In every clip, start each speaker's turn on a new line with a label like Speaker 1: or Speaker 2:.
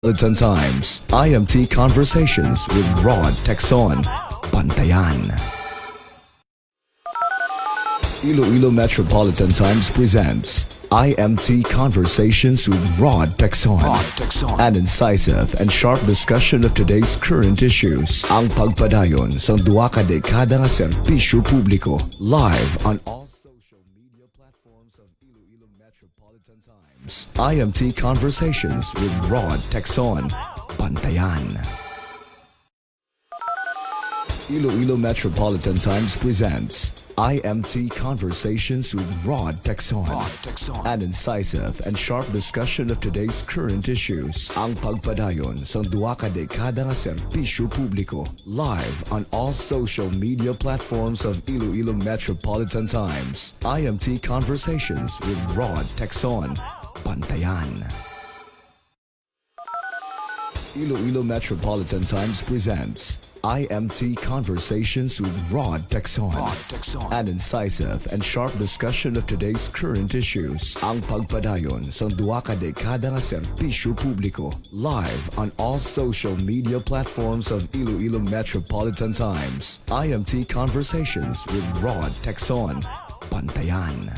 Speaker 1: Metropolitan Times, IMT Conversations with Rod Texon, Bantayan. Iloilo Metropolitan Times presents IMT Conversations with Rod Texon. An incisive and sharp discussion of today's current issues. Ang pagpadayon sa duwa ka dekada nga serbisyo publiko. Live on all social media platforms of Iloilo Metropolitan Times. IMT Conversations with Rod Texon, Bantayan. Iloilo Metropolitan Times presents IMT Conversations with Rod Texon. An incisive and sharp discussion of today's current issues. Ang pagpadayon sa duwa ka dekada nga serbisyo publiko. Live on all social media platforms of Iloilo Metropolitan Times. IMT Conversations with Rod Texon, Bantayan. Iloilo Metropolitan Times presents IMT Conversations with Rod Texon. An incisive and sharp discussion of today's current issues. Ang pagpadayon sa duwa ka dekada nga serbisyo publiko. Live on all social media platforms of Iloilo Metropolitan Times. IMT Conversations with Rod Texon, Bantayan.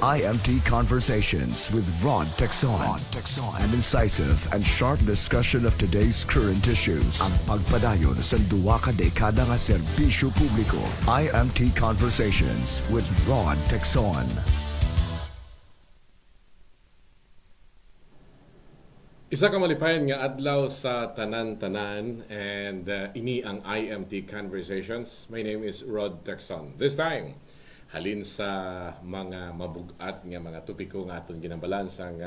Speaker 1: IMT Conversations with Rod Texon. An incisive and sharp discussion of today's current issues. Ang pagpadayon sa duwa ka dekada nga serbisyo publiko. IMT Conversations with Rod Texon.
Speaker 2: Isa ka malipayan nga adlaw sa tanan-tanan and ini ang IMT Conversations. My name is Rod Texon. This time, halin sa mga mabugat nga mga topiko nga aton ginambalan sang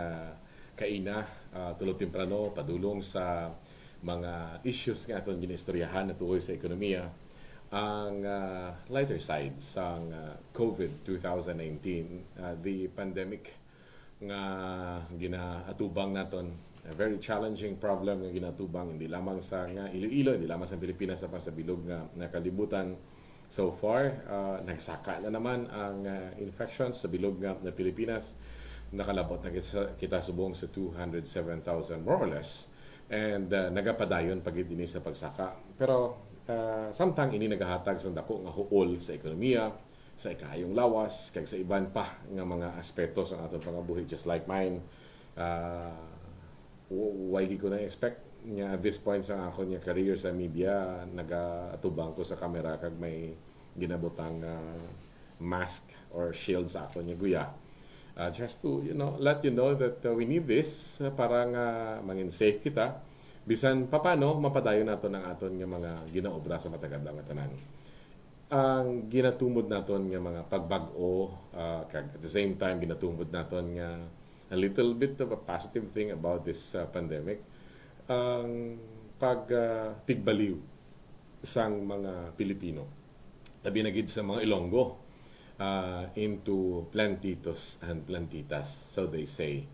Speaker 2: kaina tulog temprano padulong sa mga issues nga aton ginistoryahan na tuoy sa ekonomiya ang lighter side sang COVID 2019, the pandemic nga ginaatubang naton. A very challenging problem nga ginatubang hindi lamang sa Iloilo, hindi lamang sa Pilipinas sa pasabilog nga nakalibutan. So far, nagsaka na naman ang infections sa bilog nga na Pilipinas. Nakalabot na kita subong sa 207,000 more or less. And nagapadayon pagid dinhi sa pagsaka. Pero samtang ini nagahatag sa dako nga huol sa ekonomiya, sa ikayong lawas, kag sa iban pa nga mga aspeto sa atong pangabuhi just like mine. Why di ko na-expect nga at this point sa ako niya career sa media, nagatubang ko sa kamera kag may ginabutang mask or shield sa ako niya guya. Just to, let you know that we need this para nga mangin safe kita. Bisan papano, mapadayon nato ng aton nga mga ginaobra sa matagad nga tanan. Ang ginatumod naton nga mga pagbag-o, kag at the same time ginatumod naton nga a little bit of a positive thing about this pandemic, ang pagtigbaliw sang mga Pilipino. Labi na gid sa mga Ilonggo into Plantitos and Plantitas, so they say.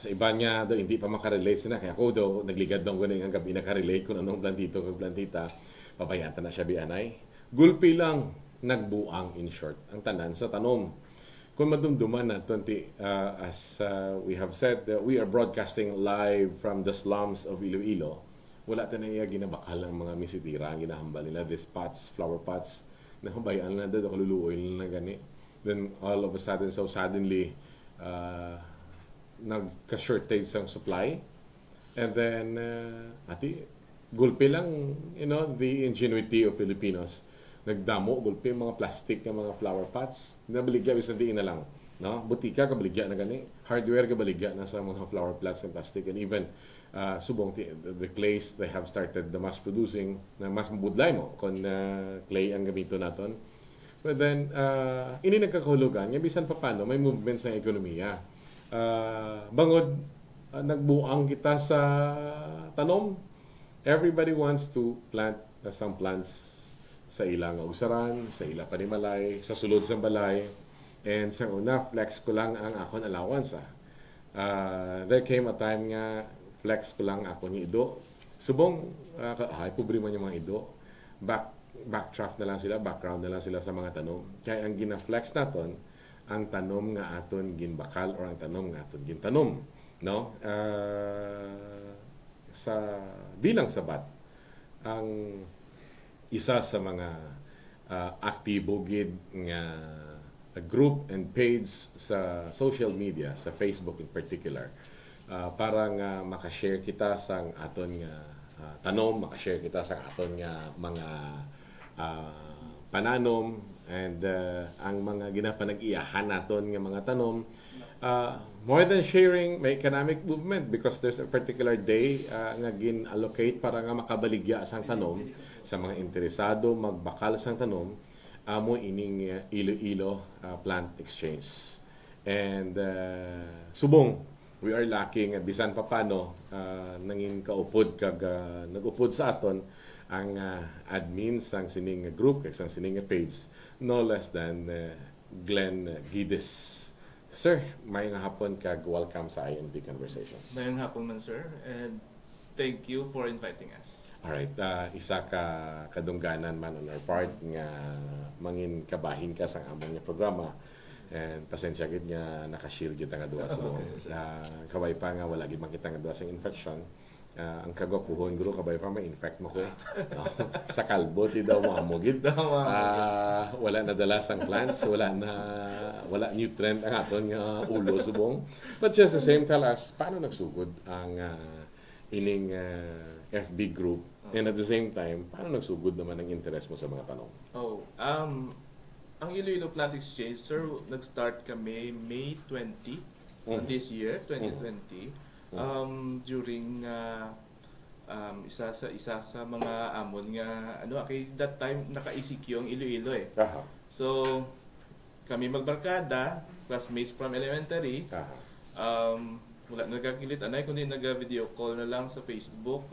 Speaker 2: Sa iba niya daw hindi pa makarelate sila, kaya ako daw nagligad daw ganing ang gabi nakarelate kung anong Plantito kag Plantita. Papayatan na siya bianay. Gulpi lang nagbuang in short ang tanan sa tanom. Kung madumduman na as we have said, we are broadcasting live from the slums of Iloilo. Wala tayo ginabakal ng mga misitira, ang ginahambal nila, these pots, flower pots, na hubayaan na doon, kaluluoy na gani. Then all of a sudden, so suddenly, nagka-shortage ang supply. And then, gulpi lang, the ingenuity of Filipinos. Nagdamo gulpi mga plastic ng mga flower pots nabaligya bisan diin na lang, no? Butika ka baligya na gani, hardware ka baligya na sa mga flower pots and plastic, and even subong the clays they have started the mass producing na mas mabudlay mo kung clay ang gamito naton. But then ini nagkakahulugan nga bisan pa paano may movement sa ekonomiya. Bangod nagbuang kita sa tanom, everybody wants to plant some plants sa ilang usaran, sa ilang panimalay, sa sulod sa balay. And sa una, flex ko lang ang akong allowance. There came a time nga flex ko lang ako ni Ido. Subong, pobre man yung mga Ido. Backdraft na lang sila, background na lang sila sa mga tanom. Kaya ang gina-flex naton, ang tanom nga aton ginbakal or ang tanom nga aton gintanom. No? Sa bilang sabat, ang isa sa mga aktibo gid nga group and page sa social media, sa Facebook in particular, para nga makashare kita sa aton nga tanom, makashare kita sa aton nga mga pananom, and ang mga ginapanag-iyahan naton nga mga tanom. More than sharing, may economic movement because there's a particular day nga gin-allocate para nga makabaligya sang tanom sa mga interesado magbakal sang tanom mo ining Iloilo Plant Exchange. And subong, we are lacking at bisan pa paano nangin kaupod kag nagupod sa aton ang admin sang sining group kag sang sining page, no less than Glenn Gides. Sir, may nga hapon kag welcome sa IMT Conversations.
Speaker 3: May nga hapon man, sir, and thank you for inviting us.
Speaker 2: Alright, isa ka kadungganan man on our part nga mangin kabahin ka sa among nga programa, and pasensya gid nga naka-shield gid nga duwa so kaway pa nga wala gid makita nga duwa sa infection. Ang kagakuhon guro kabay pa may infect mo ko no? Sa kalbo ti daw mo amugid wala na dala sang plants, wala nutrient ang aton nga ulo subong. But just the same, tell us, paano nagsugod ang ining FB group? And at the same time, paano nagsugod naman ang interest mo sa mga tanong?
Speaker 3: Ang Iloilo Plant Exchange, sir, nag-start kami May 20 this year, 2020. During isa sa mga amon nga kay that time naka-ECQ ang Iloilo eh.
Speaker 2: Aha.
Speaker 3: So kami magbarkada, classmates from elementary. Wala nagkakilit anay kundi naga-video call na lang sa Facebook,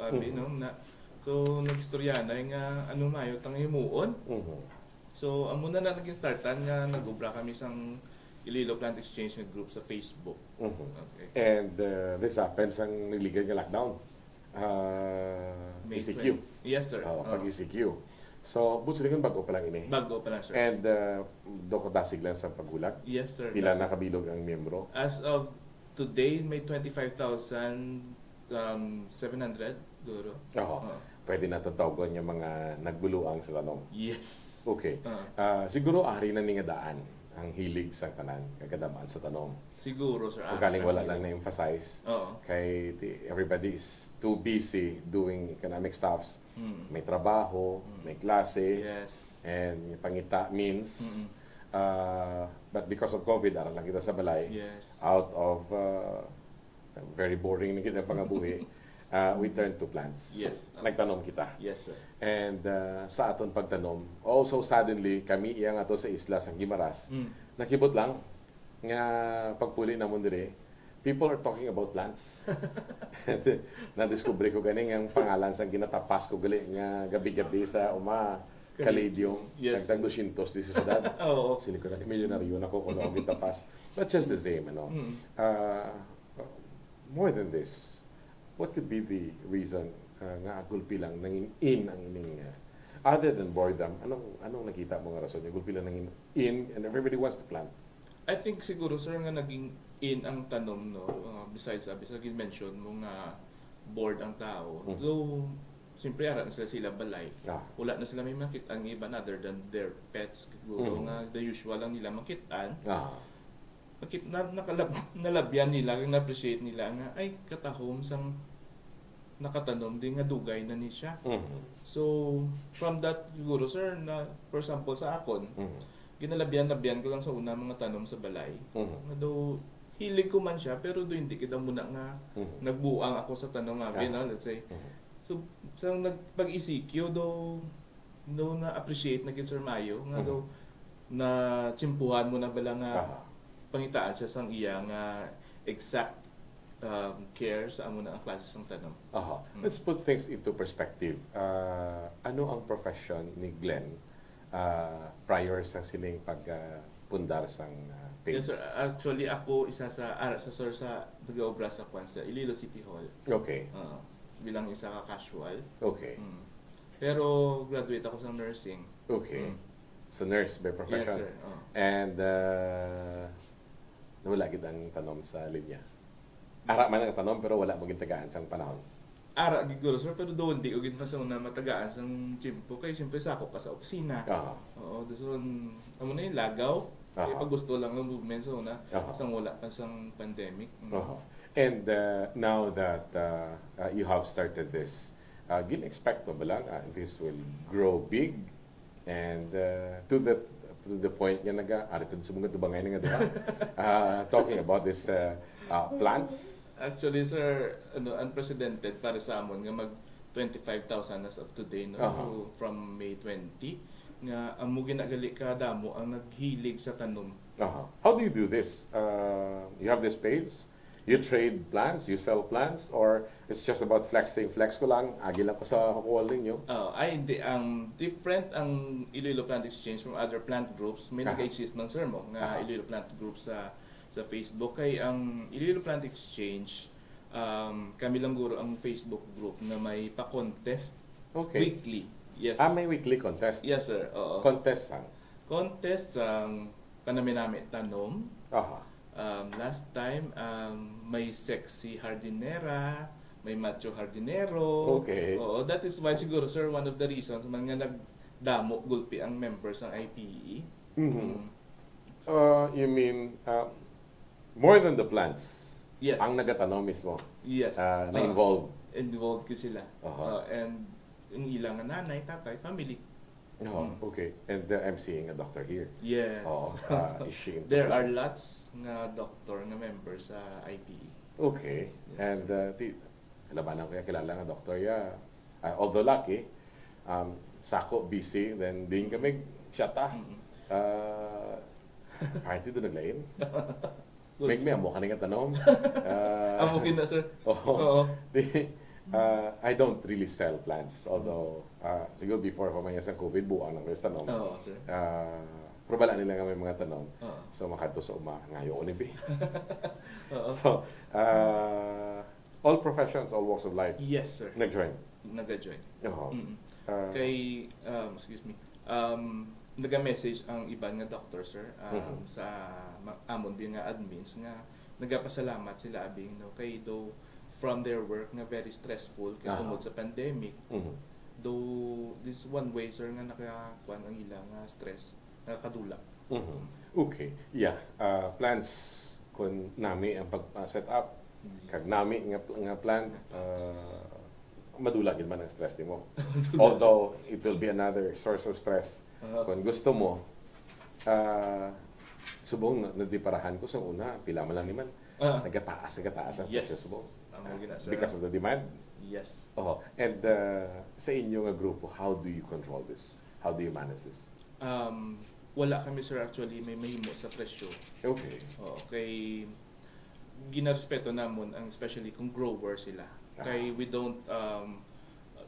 Speaker 3: so nagstorya na nga mayo tang himuon. So amo na naging startan nga nag-ubra kami sang Iloilo Plant Exchange group sa Facebook. Okay.
Speaker 2: And this happens ang niligan nga lockdown.
Speaker 3: May
Speaker 2: ECQ.
Speaker 3: 20. Yes, sir.
Speaker 2: Pag ECQ. So, buto rin bago pa lang ini.
Speaker 3: Bago pa lang, sir.
Speaker 2: And doko dasig lang sa pagulag.
Speaker 3: Yes, sir.
Speaker 2: Pila na kabilog ang miyembro?
Speaker 3: As of today, may 25,700 duro.
Speaker 2: Pwede na tatawagan yung mga nagbuluang sa tanong.
Speaker 3: Yes.
Speaker 2: Okay. Siguro ari na nga daan ang hilig sa tanan kagadaman sa tanong.
Speaker 3: Siguro, sir.
Speaker 2: Kung galing wala lang na-emphasize.
Speaker 3: Oo.
Speaker 2: Kay everybody is too busy doing economic stuffs. May trabaho, may klase,
Speaker 3: Yes.
Speaker 2: and pangita means. But because of COVID, aral lang kita sa balay.
Speaker 3: Yes.
Speaker 2: Out of very boring na kita pangabuhi, we turn to plants.
Speaker 3: Yes.
Speaker 2: Nagtanom kita.
Speaker 3: Yes, sir.
Speaker 2: And sa aton pagtanom, also suddenly, kami iyang ato sa isla sa Gimaras, nakibot lang nga pagpuli namon dire, people are talking about plants. Na-discover ko ganing ang pangalan sa ginatapas ko gali nga gabi-gabi sa Caladium.
Speaker 3: Yes.
Speaker 2: Nagtag 200 di sa syudad.
Speaker 3: Oo.
Speaker 2: Sili ko na milyonaryo na ko kung ako gitapas. But just the same, more than this, what could be the reason nga gulpi lang nangin in ang ining other than boredom, anong nakita mo nga rason yung gulpi lang nangin in and everybody wants to plant?
Speaker 3: I think siguro, sir, nga naging in ang tanom, no? Besides, mention mo nga bored ang tao. So, siyempre, ara na sila balay. Wala na sila may makitaan iba other than their pets. Siguro nga the usual lang nila makitaan. Nalabyan nila, na-appreciate nila nga, ay, katahom sang nakatanom din nga dugay na ni siya. So, from that, siguro, sir, na, for example, sa akon, ginalabyan-labyan ko lang sa una mga tanom sa balay. Na do hilig ko man siya, pero do hindi kita muna nga nagbuang ako sa tanong nga, let's say. So, sa nagpag-ECQ, do na-appreciate na Sir Mayo, nga do na tsimpuhan mo na bala nga pangitaan siya sang iya nga exact care sa amo na ang klase sang tanong.
Speaker 2: Let's put things into perspective. Ano ang profession ni Glenn prior sa siling pagpundar sang page?
Speaker 3: Yes, sir. Actually, ako isa sa nag-obra sa sa Iloilo City Hall.
Speaker 2: Okay.
Speaker 3: Bilang isa ka casual.
Speaker 2: Okay.
Speaker 3: Pero graduate ako sa nursing.
Speaker 2: Okay. So nurse by profession.
Speaker 3: Yes, sir.
Speaker 2: And nawala gid ang tanom sa linya. Ara man ang tanom pero wala mo gitagaan sang panahon.
Speaker 3: Ara giguro, sir, pero doon di ugin pa sa una matagaan sang chimpo kay siyempre sakop ka sa opisina. Oo, doon amo na yung lagaw. Kaya pag gusto lang ng movement sa una, sang wala pa sang pandemic.
Speaker 2: And now that you have started this, gin-expect mo ba lang this will grow big and to the point nga aritod sa mga tubangay nga diha talking about this plants.
Speaker 3: Actually, sir, unprecedented para sa amon nga mag 25,000 as of today, no? From May 20 nga amo ginagali ka damo ang naghilig sa tanom.
Speaker 2: How do you do this? You have this page? You trade plants, you sell plants, or it's just about flexing? Flex ko lang, agi lang ko sa wall ninyo?
Speaker 3: Hindi. Ang different ang Iloilo Plant Exchange from other plant groups. May nag-exist ng sir mo nga Iloilo Plant Group sa Facebook. Kay ang Iloilo Plant Exchange, kami lang guro ang Facebook group na may pa-contest weekly. Yes.
Speaker 2: May weekly contest?
Speaker 3: Yes, sir. Oo.
Speaker 2: Contest sang?
Speaker 3: Contest ang panaminami tanom. Last time, may sexy hardinera, may macho hardinero.
Speaker 2: Okay.
Speaker 3: Oo, that is why siguro, sir, one of the reasons mga nagdamo gulpi ang members ng IPE.
Speaker 2: You mean more than the plants?
Speaker 3: Yes.
Speaker 2: Ang nagatanom mismo
Speaker 3: Yes.
Speaker 2: na-involved.
Speaker 3: Involved ko sila.
Speaker 2: Uh-huh.
Speaker 3: And yung ilang nanay, tatay, family.
Speaker 2: Oh, okay. And I'm seeing a doctor here.
Speaker 3: Yes.
Speaker 2: Oh, is she into
Speaker 3: There are
Speaker 2: plants?
Speaker 3: lots nga doctor nga members sa IPE.
Speaker 2: Okay.
Speaker 3: Yes.
Speaker 2: And labanan ko yung kilala nga doktor ya. Although lucky, sako busy, then din kami siyata. Party doon naglain. May amo ka nga tanom.
Speaker 3: Amo na, sir.
Speaker 2: Oo. I don't really sell plants. Although, siguro before pa man sa COVID, buwang ng tanom.
Speaker 3: Oo, sir.
Speaker 2: Probala nila nga may mga tanom.
Speaker 3: Oo.
Speaker 2: So, makadto sa uma, ngayon ni be.
Speaker 3: Oo.
Speaker 2: So, all professions, all walks of life,
Speaker 3: Yes, sir.
Speaker 2: nag-join.
Speaker 3: Nag-join.
Speaker 2: Oo.
Speaker 3: Kay, excuse me, naga-message ang iban nga doctor, sir, sa amon din nga admins nga nagapasalamat sila abing no kay though from their work nga very stressful kay tungod sa pandemic. Though this one way, sir, nga nakakuan ang ilang stress nakakadula.
Speaker 2: Okay. Yeah. Plans kun nami ang pag-set up kag nami nga plan madula gid man ang stress nimo. Although it will be another source of stress. Kung gusto mo subong nadiparahan ko sa una pila man lang niman nagataas ang
Speaker 3: Yes.
Speaker 2: presyo subong.
Speaker 3: Sir.
Speaker 2: Because of the demand.
Speaker 3: Yes.
Speaker 2: Oh, and sa inyo nga grupo, how do you control this? How do you manage this?
Speaker 3: Wala kami, sir, actually may mahimo sa presyo.
Speaker 2: Okay.
Speaker 3: Kay ginarespeto namon ang especially kung grower sila. Kay we don't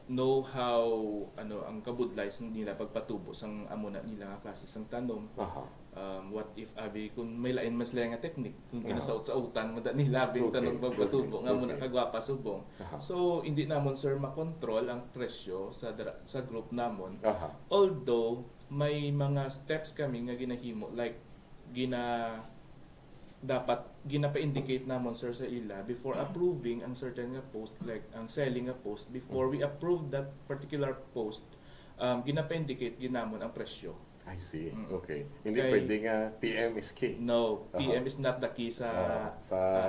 Speaker 3: know how ang kabudlay nila pagpatubo sang amo na nila nga klase sang tanom. What if abi kung may lain mas lain nga technique kung ginasaot sa utan mo nila bing tanong pagpatubo nga mo na kagwapa subong. So hindi namon, sir, makontrol ang presyo sa group namon. Although may mga steps kami nga ginahimo like dapat ginapa-indicate namon, sir, sa ila before approving ang certain nga post like ang selling nga post before we approve that particular post ginapa-indicate ginamon ang presyo.
Speaker 2: I see. Okay. Hindi pwedeng PM is key.
Speaker 3: No, PM is not the key sa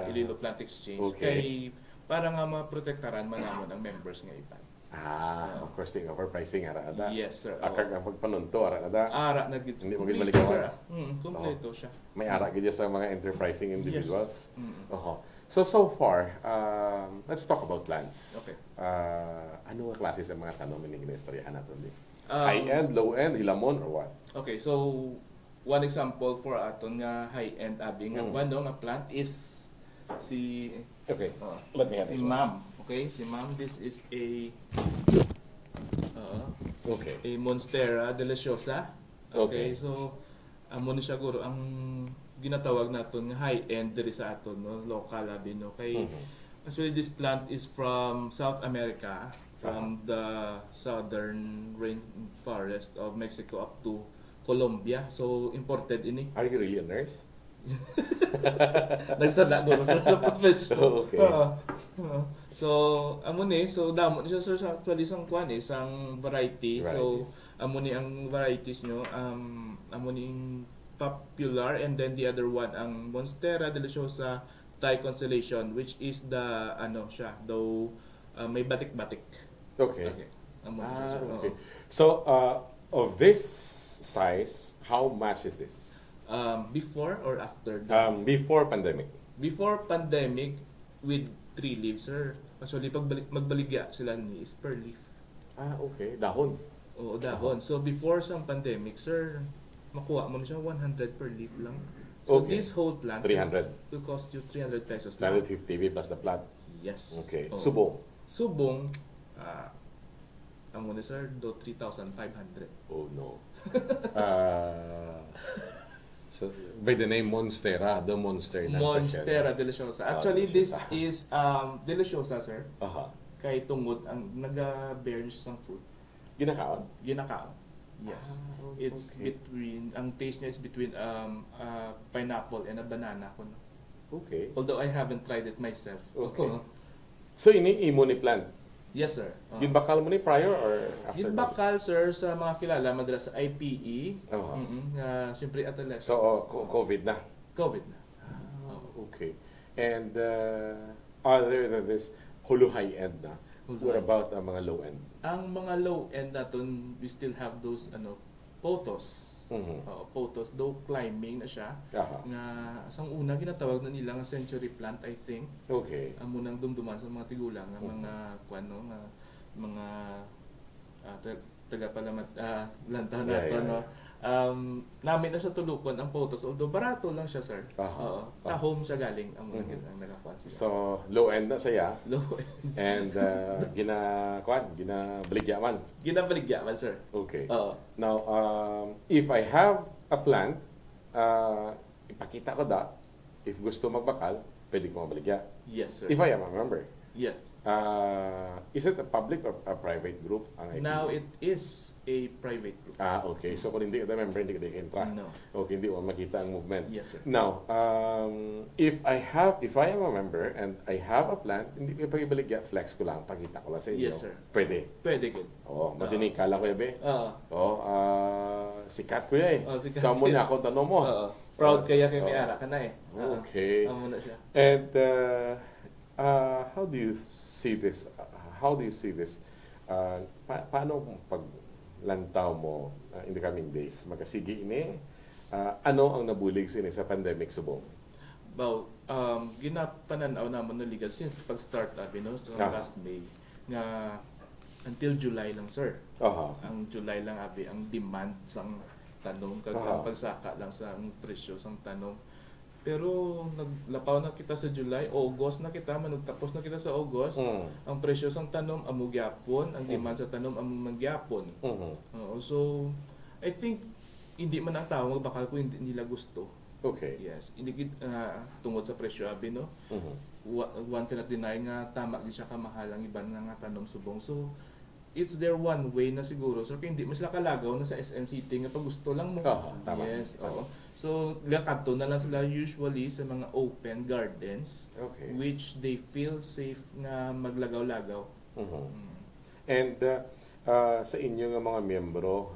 Speaker 3: Iloilo Plant Exchange.
Speaker 2: Okay.
Speaker 3: Kay para nga maprotektaran man namon ang members nga iban.
Speaker 2: Of course, ting overpricing ara ada.
Speaker 3: Yes, sir.
Speaker 2: Akag ang pagpanunto ara ada.
Speaker 3: Ara na gid.
Speaker 2: Hindi mo gid malikawan.
Speaker 3: Kompleto siya.
Speaker 2: May ara gid sa mga enterprising individuals. So far, let's talk about plants.
Speaker 3: Okay.
Speaker 2: Ano nga klase sa mga tanom ni ginistoryahan naton di? High-end, low-end, hilamon, or what?
Speaker 3: Okay, so one example for aton nga high-end abi nga nga plant is si
Speaker 2: Let me have
Speaker 3: si
Speaker 2: this one.
Speaker 3: ma'am. Okay, si ma'am, this is a Monstera deliciosa. Okay, so amo ni siya guro ang ginatawag naton nga high-end diri sa aton no local abi no kay actually this plant is from South America, from the southern rainforest of Mexico up to Colombia. So imported ini.
Speaker 2: Are you really a nurse?
Speaker 3: Nagsala guro sa profession.
Speaker 2: Okay.
Speaker 3: So amo ni, so damo siya, sir, sa actually sang kuan sang variety. So amo ni ang varieties nyo amo ni popular, and then the other one ang Monstera deliciosa Thai Constellation, which is the siya though may batik-batik.
Speaker 2: Okay.
Speaker 3: Amo ni siya, sir.
Speaker 2: Okay. So of this size, how much is this?
Speaker 3: Before or after?
Speaker 2: Before pandemic.
Speaker 3: Before pandemic, with 3 leaves, sir. Actually, magbaligya sila ni is per leaf.
Speaker 2: Okay. Dahon.
Speaker 3: Oo, dahon. So, before sa pandemic, sir, makuha mo na siya 100 per leaf lang. So, this whole plant
Speaker 2: 300.
Speaker 3: will cost you 300 pesos lang.
Speaker 2: 350 plus the plant.
Speaker 3: Yes.
Speaker 2: Okay.
Speaker 3: Oo.
Speaker 2: Subong.
Speaker 3: Amo na, sir, do 3,500.
Speaker 2: Oh no. So by the name Monstera, the monster na
Speaker 3: Monstera deliciosa. Actually, this is deliciosa, sir. Kay tungod ang naga-bear siya sang fruit.
Speaker 2: Ginakaon?
Speaker 3: Ginakaon. Yes. It's between, ang taste niya is between pineapple and a banana.
Speaker 2: Okay.
Speaker 3: Although I haven't tried it myself.
Speaker 2: Okay. So ini imo ni plant?
Speaker 3: Yes, sir.
Speaker 2: Ginbakal mo ni prior or after?
Speaker 3: Ginbakal, sir, sa mga kilala, madalas sa IPE.
Speaker 2: Oo.
Speaker 3: Siyempre, adolescent.
Speaker 2: So, COVID na.
Speaker 3: COVID na.
Speaker 2: Okay. And other than this, hulo high end na. What about ang mga low end?
Speaker 3: Ang mga low end natin, we still have those photos. Photos, though climbing na siya.
Speaker 2: Aha.
Speaker 3: Nga, asang una, ginatawag na nila nga century plant, I think.
Speaker 2: Okay.
Speaker 3: Ang munang dumduman sa mga tigulang, nga mga, mga tagapalamat, lantaw na ito, no? Namin na siya tulukon ang photos, although barato lang siya, sir. Oo. Ta-home siya galing, ang nagakuan sila.
Speaker 2: So, low end na saya.
Speaker 3: Low end.
Speaker 2: And ginabaligyaman.
Speaker 3: Ginabaligyaman, sir.
Speaker 2: Okay.
Speaker 3: Oo.
Speaker 2: Now, if I have a plant, ipakita ko if gusto magbakal, pwede ko mabaligya.
Speaker 3: Yes, sir.
Speaker 2: If I am a member.
Speaker 3: Yes.
Speaker 2: Is it a public or a private group?
Speaker 3: Now it is a private group.
Speaker 2: Okay. So kung hindi ka member, hindi ka enter.
Speaker 3: No.
Speaker 2: Okay, hindi mo makita ang movement.
Speaker 3: Yes, sir.
Speaker 2: Now, if I am a member and I have a plant, hindi ko ipagibaligya, flex ko lang, pakita ko lang sa inyo.
Speaker 3: Yes, sir.
Speaker 2: Pwede.
Speaker 3: Pwede, good.
Speaker 2: Madinig kala ko yabe. Sikat ko ya eh.
Speaker 3: Sikat
Speaker 2: Sa mo
Speaker 3: yun.
Speaker 2: na ako tanong mo.
Speaker 3: Proud kaya kay may-ara ka na eh.
Speaker 2: Okay.
Speaker 3: Amo na siya.
Speaker 2: And how do you see this? How do you see this? Paano pag lantaw mo in the coming days? Magkasigi ini, ano ang nabulig sa pandemic subong?
Speaker 3: Well, ginapananaw naman na legal since pag-start so last May nga until July lang, sir. Ang July lang ang demand sang tanong kag pagsaka lang sa presyo sang tanong. Pero naglapaw na kita sa July, August na kita, managtapos na kita sa August. Ang presyo sang tanom amo gyapon, ang demand sa tanom amo mangyapon. So I think hindi man ang tao magbakal kung hindi nila gusto.
Speaker 2: Okay.
Speaker 3: Yes, hindi tungod sa presyo abi no. One cannot deny nga tama din siya kamahal ang iban nga tanom subong. So it's their one way na siguro. So kung hindi mo sila kalagaw na sa SM City nga pag gusto lang mo.
Speaker 2: Tama.
Speaker 3: Yes, oo. So, lakadto na lang sila usually sa mga open gardens, which they feel safe na maglagaw-lagaw.
Speaker 2: And sa inyo nga mga miyembro,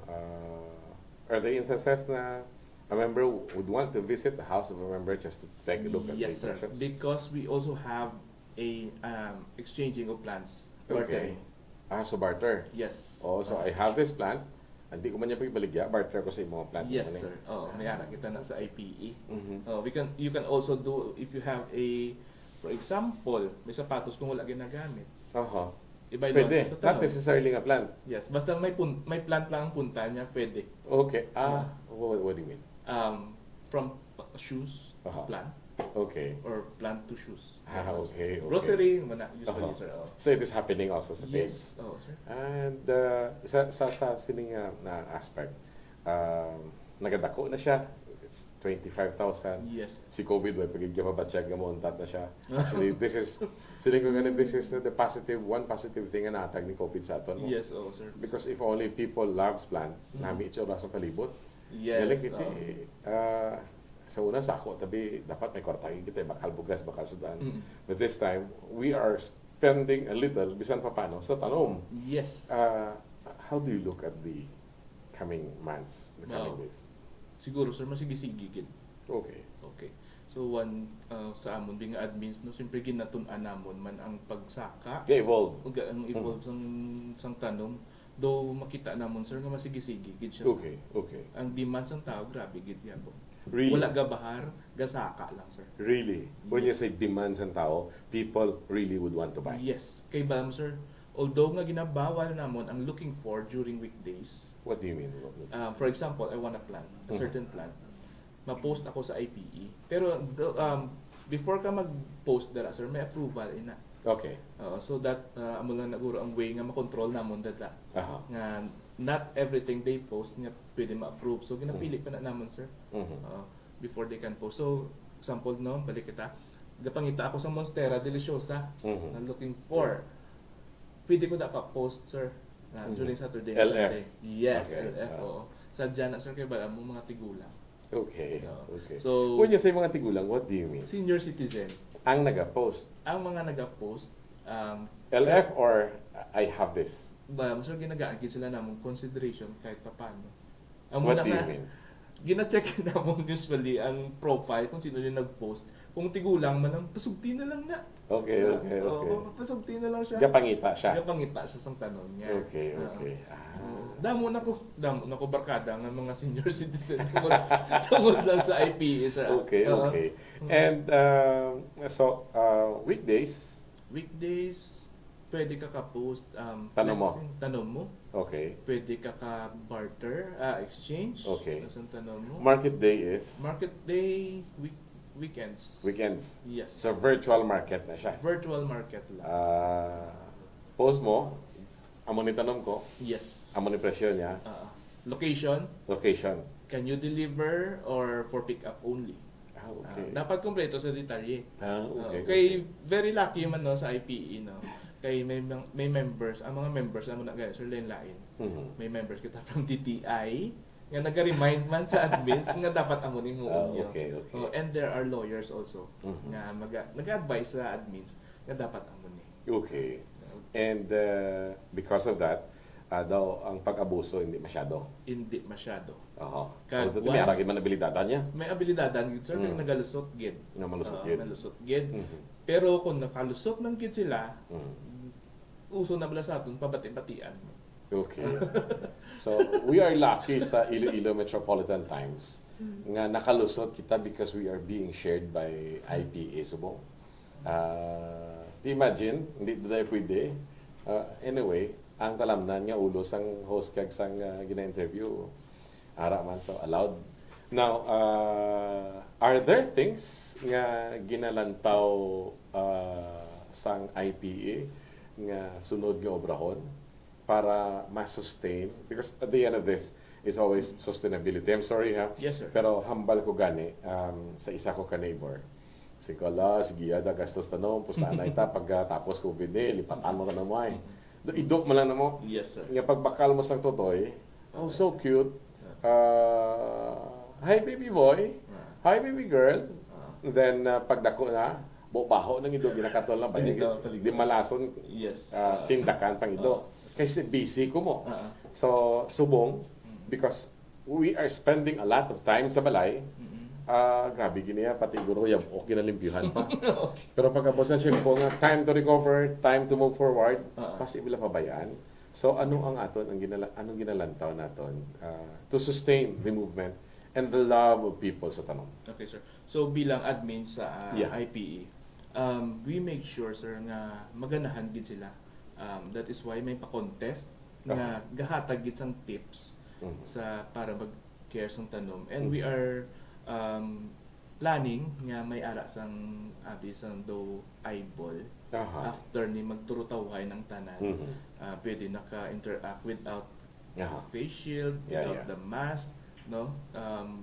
Speaker 2: are there instances na a member would want to visit the house of a member just to take a look at the
Speaker 3: Yes, sir.
Speaker 2: impressions?
Speaker 3: Because we also have a exchanging of plants.
Speaker 2: Okay. So barter.
Speaker 3: Yes.
Speaker 2: So I have this plant. Hindi ko man niya pagbaligya, barter ko sa mga plant.
Speaker 3: Yes, sir. May ara kita na sa IPE. You can also do if you have for example, may sapatos kung wala ginagamit. Iba-iba
Speaker 2: Pwede.
Speaker 3: sa
Speaker 2: Not
Speaker 3: tanong.
Speaker 2: necessarily nga plant.
Speaker 3: Yes, basta may plant lang ang punta niya, pwede.
Speaker 2: Okay. What do you mean?
Speaker 3: From shoes, plant,
Speaker 2: Okay.
Speaker 3: or plant to shoes.
Speaker 2: Okay.
Speaker 3: Grocery, mana usually, sir.
Speaker 2: So it is happening also sa
Speaker 3: Yes.
Speaker 2: page.
Speaker 3: Sir.
Speaker 2: And sa sining na aspect, nagadako na siya. It's 25,000.
Speaker 3: Yes.
Speaker 2: Si COVID, may pagigya mabatsyag nga mo, untat na siya. Actually, this is the one positive thing na natag ni COVID sa aton.
Speaker 3: Yes, sir.
Speaker 2: Because if only people loves plant, nami ito ba sa palibot?
Speaker 3: Yes.
Speaker 2: Galing iti, sa una sako, tabi dapat may kwartagi kita, bakal bugas, bakal sudan. But this time, we are spending a little, bisan pa paano, sa tanom.
Speaker 3: Yes.
Speaker 2: How do you look at the coming months, the coming days?
Speaker 3: Siguro, sir, masigisigi.
Speaker 2: Okay.
Speaker 3: So, sa amon, being admins, no, siyempre ginatun-an namon man ang pagsaka.
Speaker 2: Evolve.
Speaker 3: Ang evolve sang tanom. Though makita namon, sir, nga masigisigi gid siya.
Speaker 2: Okay.
Speaker 3: Ang demand sang tao, grabe gid yan.
Speaker 2: Really?
Speaker 3: Wala gabahar, gasaka lang, sir.
Speaker 2: Really? When you say demands ng tao, people really would want to buy?
Speaker 3: Yes. Kay Bam, sir, although nga ginabawal namon ang looking for during weekdays.
Speaker 2: What do you mean?
Speaker 3: For example, I want a plant, a certain plant. Ma-post ako sa IPE. Pero before ka mag-post dara, sir, may approval ina.
Speaker 2: Okay.
Speaker 3: So that amo lang naguro ang way nga makontrol namon data. Nga not everything they post nga pwede ma-approve. So ginapili pa na namon, sir. Before they can post. So example no, balik kita. Gapangita ako sa Monstera Deliciosa. Na looking for. Pwede ko da ka post, sir. During Saturday and
Speaker 2: LF.
Speaker 3: Sunday. Yes,
Speaker 2: Okay.
Speaker 3: LF. Sadya na, sir, kay bala mo mga tigulang.
Speaker 2: Okay.
Speaker 3: So,
Speaker 2: when you say mga tigulang, what do you mean?
Speaker 3: Senior citizen.
Speaker 2: Ang naga-post.
Speaker 3: Ang mga nag-post,
Speaker 2: LF or I have this?
Speaker 3: Ba, mas ginagamit sila namong consideration kahit paano.
Speaker 2: What do you mean?
Speaker 3: Gina-check namong usually ang profile kung sino yung nag-post. Kung tigulang man ang pasugti na lang na.
Speaker 2: Okay.
Speaker 3: Pasugti na lang siya.
Speaker 2: Gapangita siya.
Speaker 3: Gapangita siya sa tanong niya.
Speaker 2: Okay.
Speaker 3: Damo na ko barkada ng mga senior citizen tungod lang sa IPA, sir.
Speaker 2: Okay. And weekdays?
Speaker 3: Weekdays, pwede ka ka-post tanong mo.
Speaker 2: Okay.
Speaker 3: Pwede ka ka-barter, exchange.
Speaker 2: Okay.
Speaker 3: Ang tanong mo.
Speaker 2: Market day is?
Speaker 3: Market day, weekends.
Speaker 2: Weekends.
Speaker 3: Yes.
Speaker 2: So virtual market na siya.
Speaker 3: Virtual market lang.
Speaker 2: Post mo, amo ni tanong ko,
Speaker 3: Yes.
Speaker 2: amo ni presyo niya,
Speaker 3: Location,
Speaker 2: location.
Speaker 3: can you deliver or for pick up only?
Speaker 2: Okay.
Speaker 3: Dapat kompleto sa detalye.
Speaker 2: Okay.
Speaker 3: Very lucky man no sa IPE no. Kay may members, ang mga members amo na guys, sir lain. May members kita from TTI nga naga-remind man sa admins nga dapat amo ning unyo.
Speaker 2: Okay.
Speaker 3: And there are lawyers also nga nag-advise sa admins nga dapat amo ni.
Speaker 2: Okay. And because of that, daw ang pag-abuso hindi masyado.
Speaker 3: Hindi masyado.
Speaker 2: Kag may aragi man abilidad niya.
Speaker 3: May abilidadan gid sir kag nagalusot gid.
Speaker 2: Nga malusot gid.
Speaker 3: Malusot gid. Pero kung nakalusot man gid sila, uso na bala sa aton pabati-batian.
Speaker 2: Okay. So, we are lucky sa Iloilo Metropolitan Times nga nakalusot kita because we are being shared by IPA Subong. Imagine, hindi tayo pwede. Anyway, ang talamnan nga ulo sang host kag sang gina-interview. Ara man, so allowed. Now, are there things nga ginalantaw sang IPA nga sunod nga obrahon para ma-sustain? Because at the end of this, it's always sustainability. I'm sorry ha.
Speaker 3: Yes, sir.
Speaker 2: Pero hambal ko gani sa isa ko ka neighbor. Sige da gastos tanong, pustahan na ita, pagkatapos COVID lipatan mo ka na mo ay. Idok mo lang na mo.
Speaker 3: Yes, sir.
Speaker 2: Nga pagbakal mo sang totoy, oh, so cute. Hi, baby boy. Hi, baby girl. Then, pagdako na, baho ng ido, ginakatol lang. Di malason,
Speaker 3: Yes.
Speaker 2: tindakan pang ido. Kasi busy ko mo. So, subong, because we are spending a lot of time sa balay, grabe giniya, pati guro yung okay na limpyuhan pa. Pero pagkabusan siya po nga, time to recover, time to move forward, possible pa ba yan? So ano ang aton, anong ginalantaw naton to sustain the movement and the love of people sa tanong?
Speaker 3: Okay, sir. So bilang admin sa
Speaker 2: Yeah.
Speaker 3: IPE, we make sure, sir, nga maganahan gid sila. That is why may pa-contest nga gahatag gid sang tips sa para mag-care sang tanom. And we are planning nga may ara sang sang do eyeball after ni magturutawhay ng tanan. Pwede naka-interact without face shield, without the mask, no?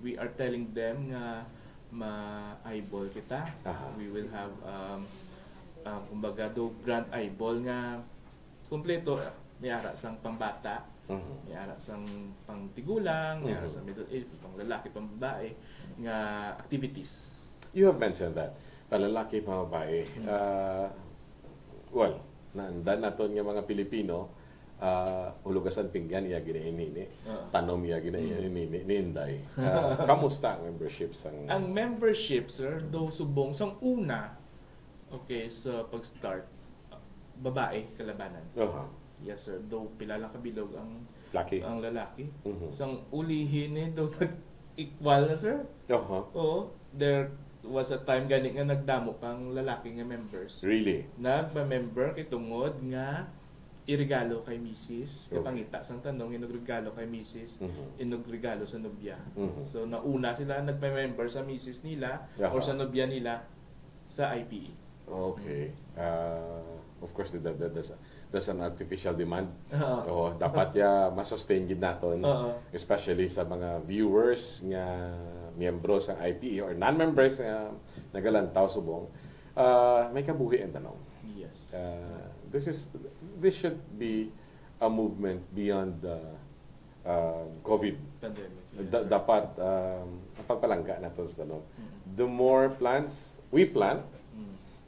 Speaker 3: We are telling them nga ma-eyeball kita. We will have kumbaga do grand eyeball nga kumpleto, may ara sang pambata, may ara sang pangtigulang, may ara sang middle age, pang lalaki, pang babae nga activities.
Speaker 2: You have mentioned that. Lalaki pa babae. Well, naandan naton nga mga Pilipino, hulugasan pinggan iya ginainini. Tanom iya ginainini ni Inday. Kamusta ang membership sang
Speaker 3: Ang membership, sir, do subong sang una. Okay, so pag-start babae kalabanan. Yes, sir. Do pila lang kabilog ang lalaki. Sang ulihin ni do equal na, sir. Oo. There was a time gani nga nagdamo pang lalaki nga members.
Speaker 2: Really?
Speaker 3: Nagpa-member kay tungod nga iregalo kay Mrs. Kapangita sang tanong inugregalo kay Mrs. Inugregalo sa nobya. So nauna sila nagpa-member sa Mrs. nila or sa nobya nila sa IPE.
Speaker 2: Okay. Of course, that's an artificial demand. Dapat ya masustain gid naton, especially sa mga viewers nga miyembro sa IPE or non-members nga nagalantaw subong. May kabuhi ang tanong.
Speaker 3: Yes.
Speaker 2: This should be a movement beyond the COVID
Speaker 3: Pandemic.
Speaker 2: Yes, dapat ang pagpalangga naton sa tanong. The more plants we plant,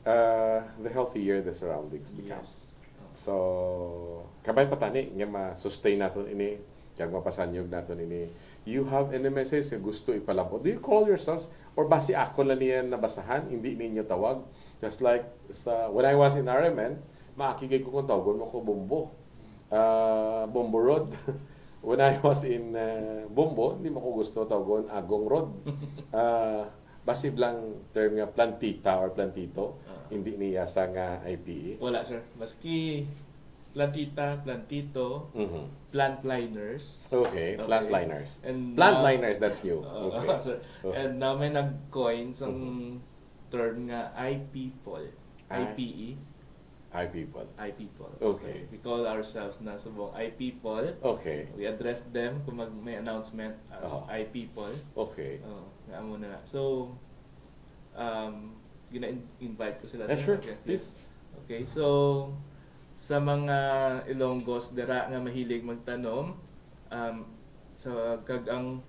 Speaker 2: the healthier the surroundings become.
Speaker 3: Yes.
Speaker 2: So kabay patani nga ma-sustain naton ini kag mapasanyog naton ini. You have any message nga gusto ipalabot? Do you call yourselves or basi ako lang niyan nabasahan, hindi ninyo tawag? Just like when I was in RMN, maakigay ko kung tawagon mo ko Bombo. Bombo Road. When I was in Bombo, hindi mo ko gusto tawagon Agong Road. Basi lang term nga Plantita or Plantito, hindi niya sa nga IPE.
Speaker 3: Wala, sir. Maski Plantita, Plantito, Plantliners.
Speaker 2: Okay, Plantliners.
Speaker 3: And
Speaker 2: Plantliners, that's you. Okay.
Speaker 3: Sir. And now may nag-coin sa term nga I-people. IPE.
Speaker 2: I-people.
Speaker 3: I-people.
Speaker 2: Okay.
Speaker 3: We call ourselves na subong I-people.
Speaker 2: Okay.
Speaker 3: We address them kung may announcement as I-people.
Speaker 2: Okay.
Speaker 3: Nga muna. So, gina-invite ko sila.
Speaker 2: Sure,
Speaker 3: Okay.
Speaker 2: please.
Speaker 3: Okay, so sa mga Ilonggos dira nga mahilig magtanom, so kag ang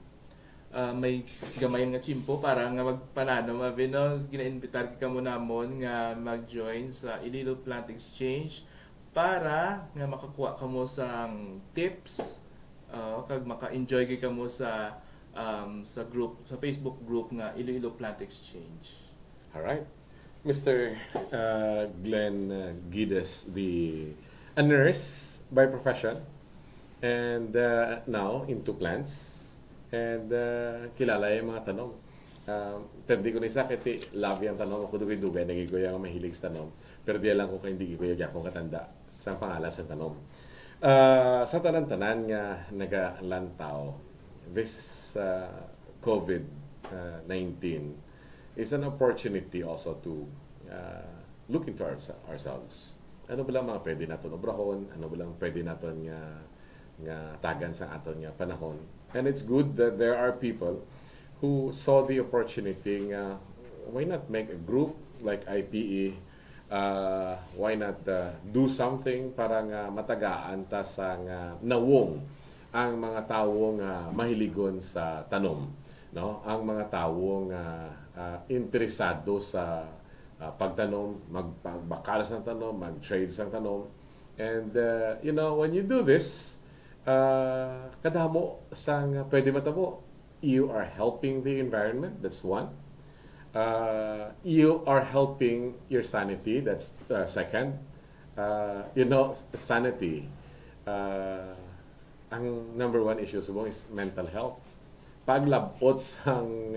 Speaker 3: may gamay nga chimpo para nga magpananom abi no, gina-invitar ka mo namon nga mag-join sa Iloilo Plant Exchange para nga makakuha ka mo sang tips, kag maka-enjoy ka mo sa group, sa Facebook group nga Iloilo Plant Exchange.
Speaker 2: All right. Mr. Glenn Gides, a nurse by profession and now into plants and kilala yung mga tanong. Pero di ko na isa kiti love yung tanong ako dugay-dugay nagiguya nga mahilig sa tanong pero di lang ko kay hindi ko yung akong katanda sa pangalan sa tanong. Sa tanan-tanan nga nagalantaw this COVID-19 is an opportunity also to look into ourselves. Ano ba lang mga pwede natin obrahon? Ano ba lang pwede natin nga tagan sa aton nga panahon? And it's good that there are people who saw the opportunity nga why not make a group like IPE? Why not do something para nga matagaan ta sa nga nawong ang mga tawo nga mahiligon sa tanom, no? Ang mga tawo nga interesado sa pagtanom, magbakalas ng tanom, mag-trade sa tanom. And when you do this, kadamo sang pwede matabo. You are helping the environment, that's one. You are helping your sanity, that's second. Sanity. Ang number one issue subong is mental health. Paglabot sang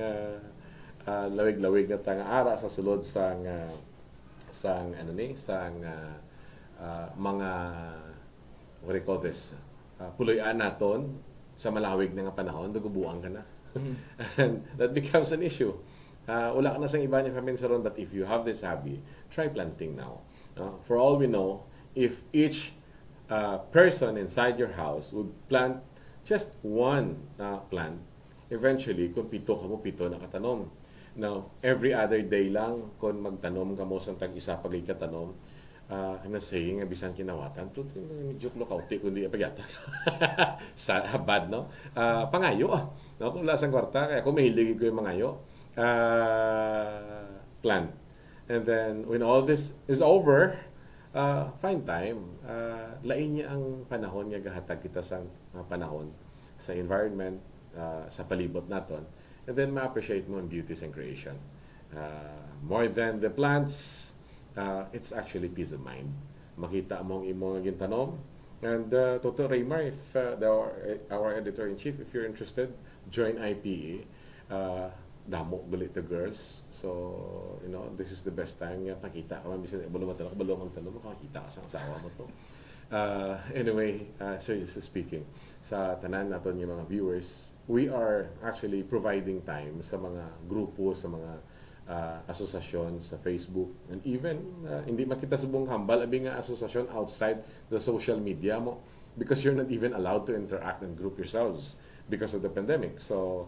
Speaker 2: lawig-lawig na tanga ara sa sulod sang mga what do you call this? Puloy-an naton sa malawig na nga panahon, dugubuang ka na. And that becomes an issue. Wala ka na sa iba niya kaminsaron, but if you have this hobby, try planting now. For all we know, if each person inside your house would plant just one plant, eventually, kung pito nakatanom. Now, every other day lang, kung magtanom ka mo sa tag-isa pag ikatanom, I'm not saying, bisan kinawatan, joke lo kauti, kundi pagyata. Bad, no? Pangayo, no? Kung lasang kwarta, kaya kung mahilig ko yung mangayo, plant. And then, when all this is over, find time. Lain niya ang panahon nga gahatag kita sa panahon, sa environment, sa palibot naton. And then ma-appreciate mo ang beauties and creation. More than the plants, it's actually peace of mind. Makita mo ang imong gintanom. And Toto Raymar, if our editor-in-chief, if you're interested, join IPE. Damo galit the girls. So, this is the best time nga makita ka. Bisan bulong ang tanong mo, makita ka sa asawa mo to. Anyway, seriously speaking, sa tanan naton yung mga viewers, we are actually providing time sa mga grupo, sa mga asosasyon sa Facebook, and even hindi makita subong hambal abi nga asosasyon outside the social media mo because you're not even allowed to interact and group yourselves because of the pandemic. So,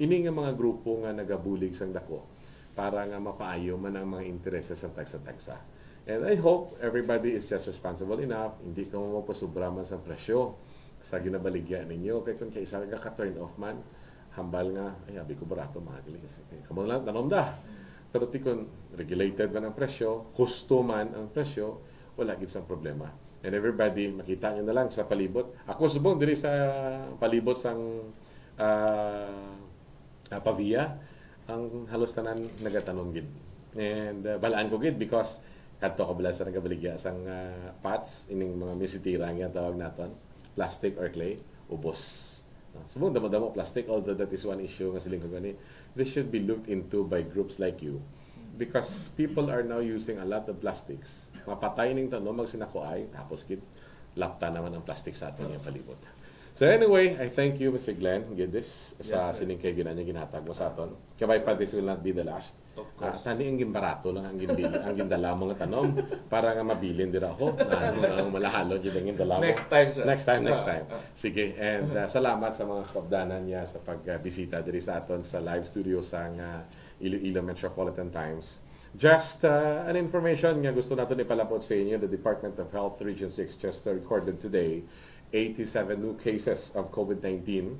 Speaker 2: ini nga mga grupo nga nagabulig sang dako para nga mapaayo man ang mga intereses sa tagsa-tagsa. And I hope everybody is just responsible enough, hindi ka mapasubra man sa presyo sa ginabaligya ninyo. Kaya kung kaisa ka turn off man, hambal nga, ay abi ko barato mga gilis. Kamo lang tanom da. Pero ti kung regulated man ang presyo, husto man ang presyo, wala gid sang problema. And everybody, makita nyo na lang sa palibot. Ako subong diri sa palibot sang Pavia, ang halos tanan nagatanom gid. And balaan ko gid because kadto ko bala sa nagabaligya sang pots ining mga misitira nga tawag naton, plastic or clay, ubos. Subong damo-damo plastic, although that is one issue nga siling ko gani. This should be looked into by groups like you because people are now using a lot of plastics. Mapatay ning tanom magsinakuay tapos gid lapta naman ang plastic sa aton yung palibot. So anyway, I thank you, Mr. Glenn, Gidis, sa sining kay ginanya ginhatag mo sa aton. Kabay pa, this will not be the last.
Speaker 3: Of course.
Speaker 2: Tani ang gimbarato lang ang ginbili, ang gindala mo nga tanom para nga mabilin dira ako. Ang malahalo gid ang gindala mo.
Speaker 3: Next time, sir.
Speaker 2: Next time. Sige, and salamat sa mga kabdanan niya sa pagbisita diri sa aton sa live studio sa Iloilo Metropolitan Times. Just an information nga gusto natin ipalapot sa inyo. The Department of Health Region 6 just recorded today 87 new cases of COVID-19,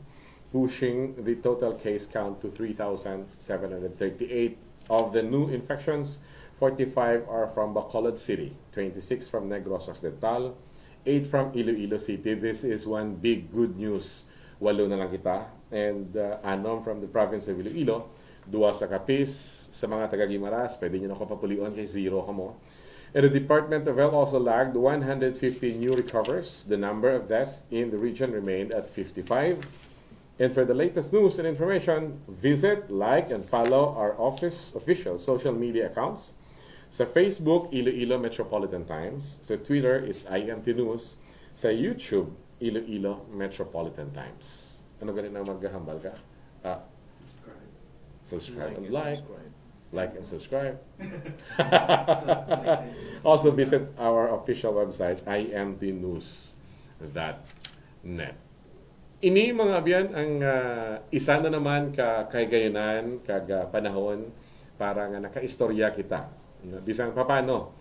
Speaker 2: pushing the total case count to 3,738. Of the new infections, 45 are from Bacolod City, 26 from Negros Occidental, 8 from Iloilo City. This is one big good news. 8 na lang kita. And 6 from the province of Iloilo, 2 sa Capiz. Sa mga taga-Guimaras, pwede nyo na ako papulion kay 0 ka mo. And the Department of Health also lagged 150 new recovers. The number of deaths in the region remained at 55. And for the latest news and information, visit, like, and follow our office official social media accounts. Sa Facebook, Iloilo Metropolitan Times. Sa Twitter, it's IMT News. Sa YouTube, Iloilo Metropolitan Times. Ano ganun na maghahambal ka? Subscribe and like. Like and subscribe. Also visit our official website, imtnews.net. Ini mga abyan ang isa na naman kagayonan, panahon para nga nakaistorya kita. Bisang papano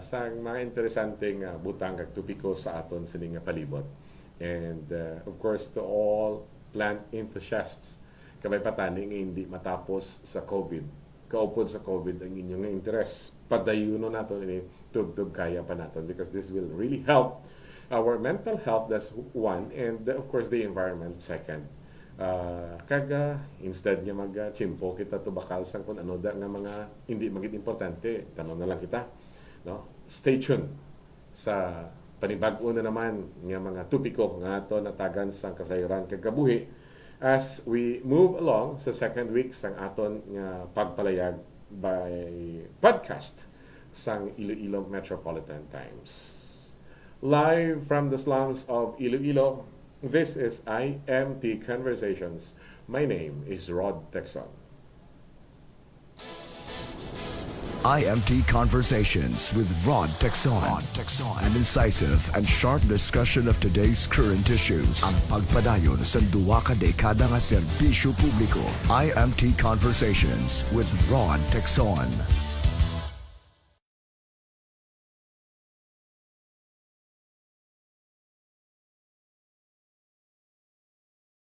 Speaker 2: sa mga interesanteng butang kag tupiko sa aton sining palibot. And of course to all plant enthusiasts, kabay patani nga hindi matapos sa COVID. Kaupod sa COVID ang inyong interest. Padayuno natin ini tugtog kaya pa natin because this will really help our mental health, that's one, and of course the environment, second. Instead nga mag-chimpo kita to bakal sang kung ano da nga mga hindi magit importante, tanong na lang kita. No? Stay tuned sa panibag-o na naman nga mga tupiko nga to natagan sang kasayuran kagabuhi as we move along sa second week sang aton nga pagpalayag by podcast sang Iloilo Metropolitan Times. Live from the slums of Iloilo, this is IMT Conversations. My name is Rod Texon.
Speaker 1: IMT Conversations with Rod Texon. An incisive and sharp discussion of today's current issues. Ang pagpadayon sa duwa ka dekada nga serbisyo publiko. IMT Conversations with Rod Texon.